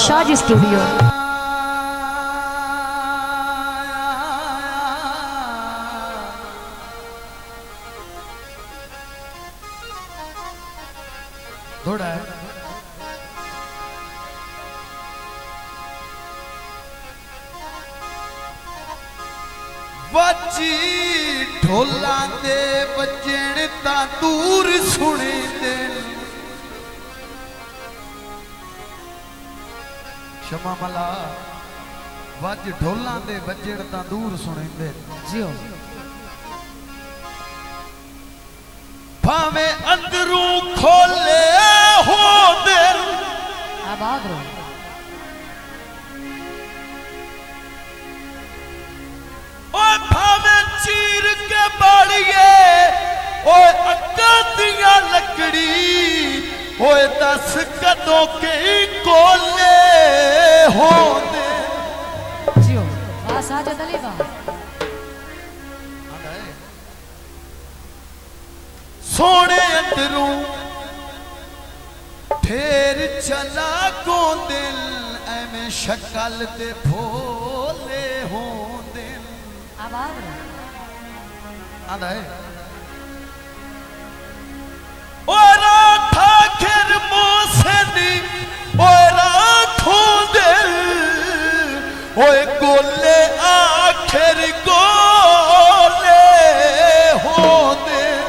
Shahaji studio. थोड़ा है बची ढोला दे बजण ता दूर सुने दे क्षमा मला वज ढोला दे बजण ता दूर सुने दे जियो भावे अंदरों खोले हो दिल आबाद रहो। ओए भावे चीर के बाड़िए ओए अक्का दिया लकड़ी ओए 10 कदों के कोले हो दे जियो वाह साजिद अली वाह। सोने अंदरों ढेर चला को दिल एवें शक्ल ते भोले हो दिल आबाद रहो। आंदा है ओए राठा खिर मोसनी ओए राठो दिल ओए गोले आखिर गोले हो दिल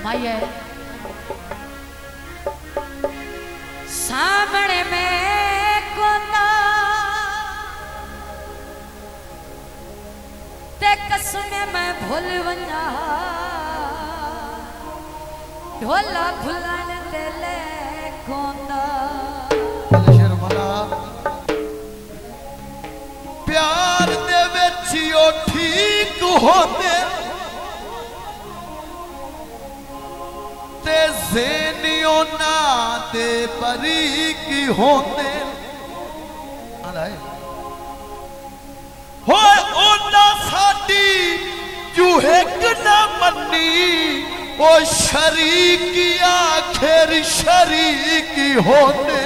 माये सामने में कोना ते कसमे मैं भूल वना ढोला भुलाने तेले कोना शर्मला प्यार दे विच ओ ठीक होंदे ते ज़ेनियो ना ते बरीक होंदे आंदा है होए ओना साडी जुहेक ना मन्नी ओ शरीक आखिर शरीक होंदे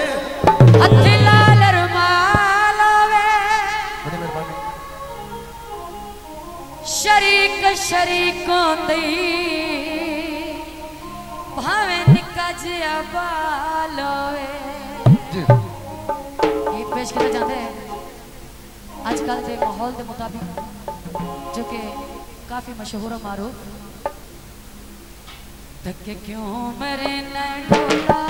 हथ लाल रुमाल वे बड़ी मेहरबानी शरीक शरीकों दी भावे निका जिया बालोवे जी गीत पेश किया जाता है आजकल के माहौल के मुताबिक जो कि काफी मशहूर और मारूफ। धक्के क्यों मेरे न ढोला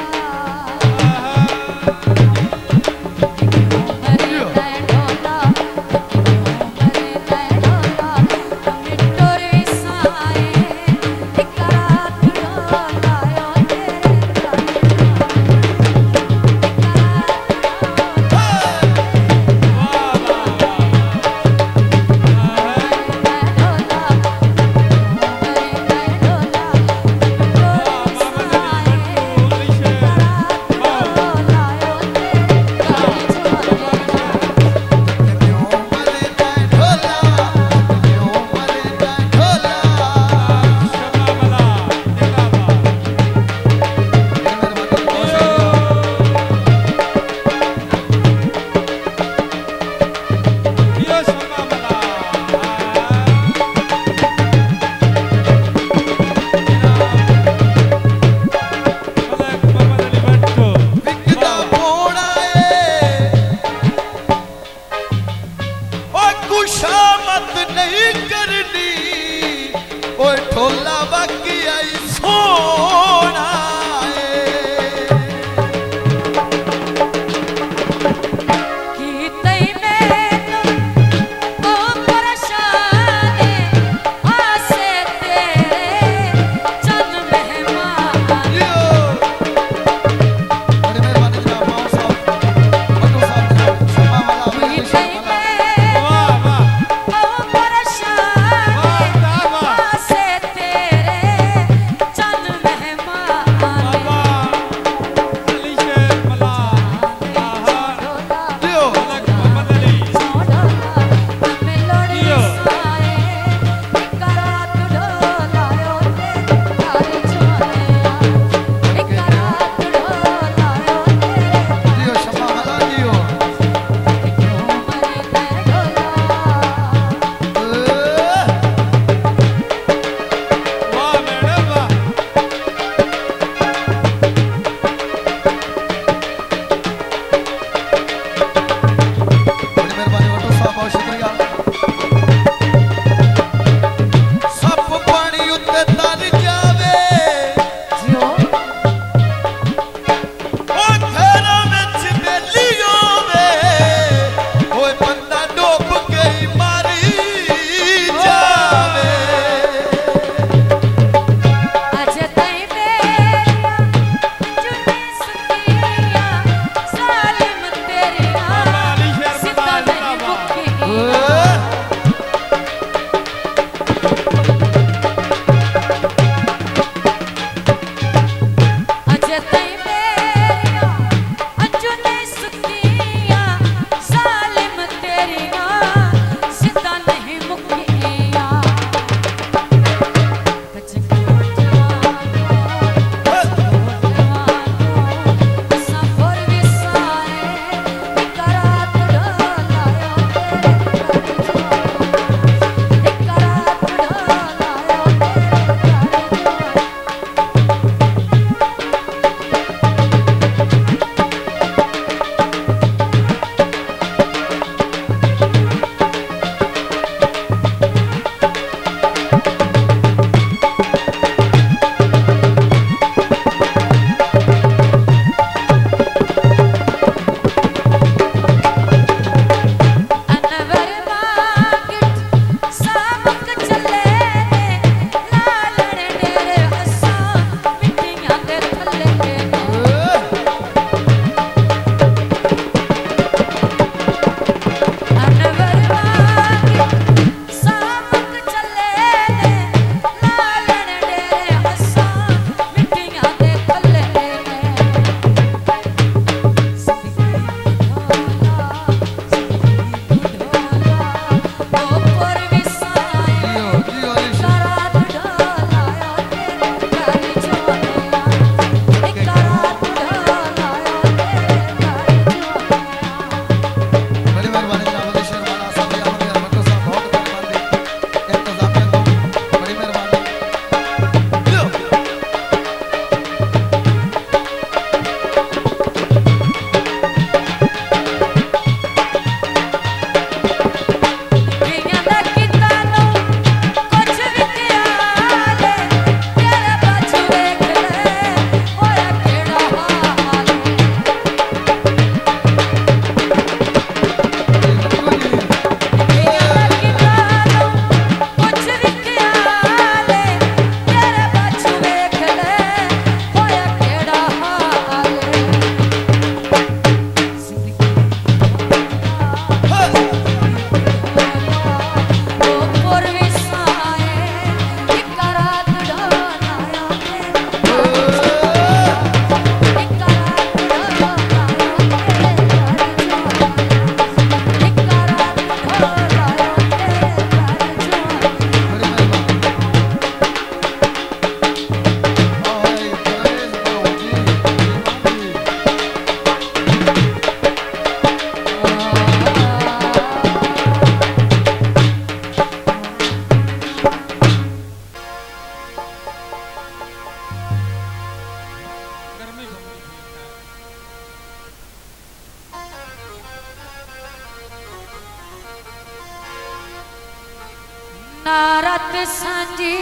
नारत सांझी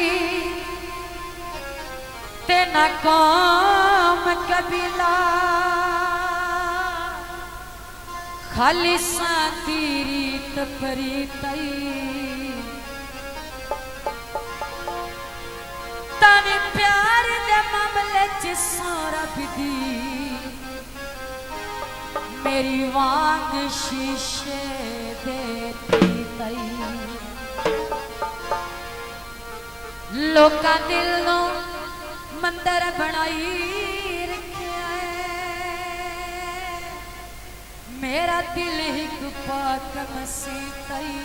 ते ना कौम कबीला खाली सांती रीत परीतई तने प्यार दे मामले च सारा बिदी मेरी वांग शीशे देती तई लोका दिल नो मंदिर बनाई रखिया है मेरा दिल एक पाक मसीतई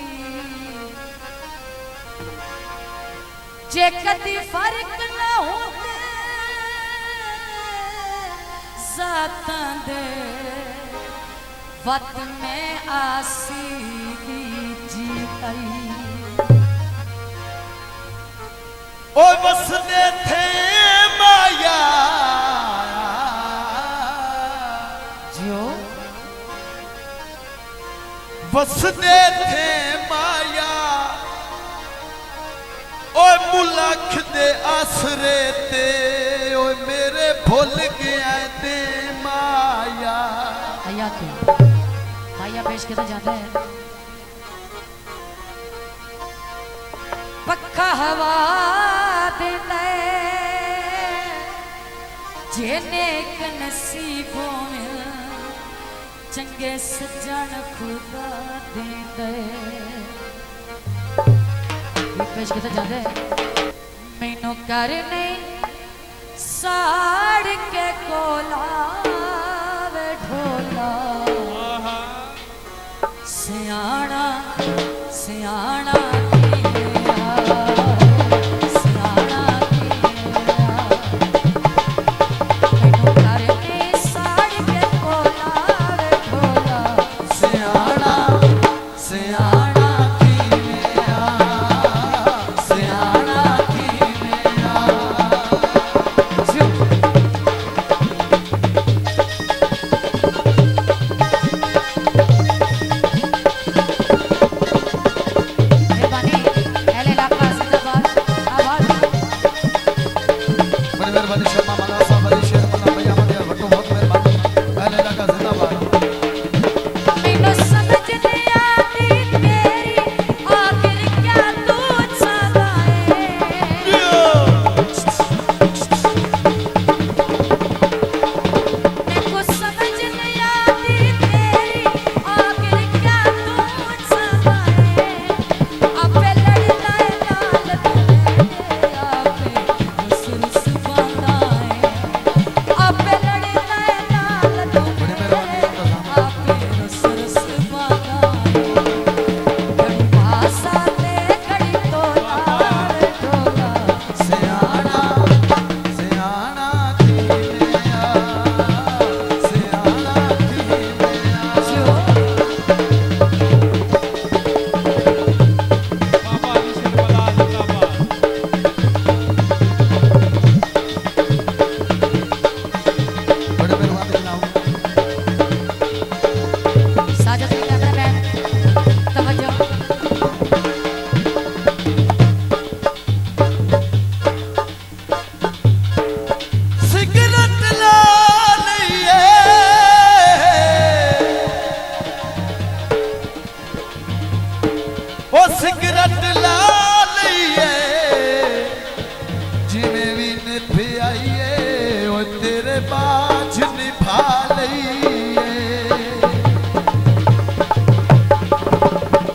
जे कदी फर्क ना होते जाता दे वत में आसी दी जीतई ओ बसदे थे माया जियो बसदे थे माया ओ मुलख दे आसरे ते ओ मेरे भुल गया दे माया आया के माया पेश किया जाता है पक्का हवा जेने एक नसीबों में चंगे सजन खुदा दे पेश किया जाता है मैनू कर नहीं साड़ के कोला वे ढोला सियाना सियाना सिगरट ला लईए जिमें भी निभ आईए ओ तेरे बाझ निभा लईए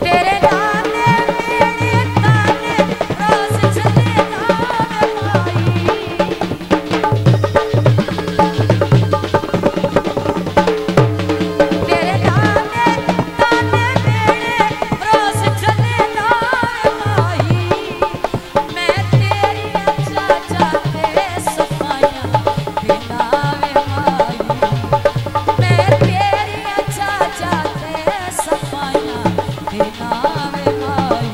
तेरे नाने मेरे ताने रोज चले तेरे नाने ताने मेरे रोज चले मैं तेरी चाचा ते सफाइयां बिनावे माई मैं तेरी चाचा ते सफाइयां बिनावे माई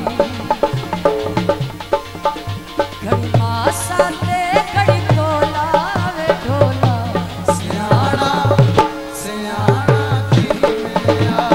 घड़ी मासा ते घड़ी तोला वे ढोला सियाना सियाना की मेरा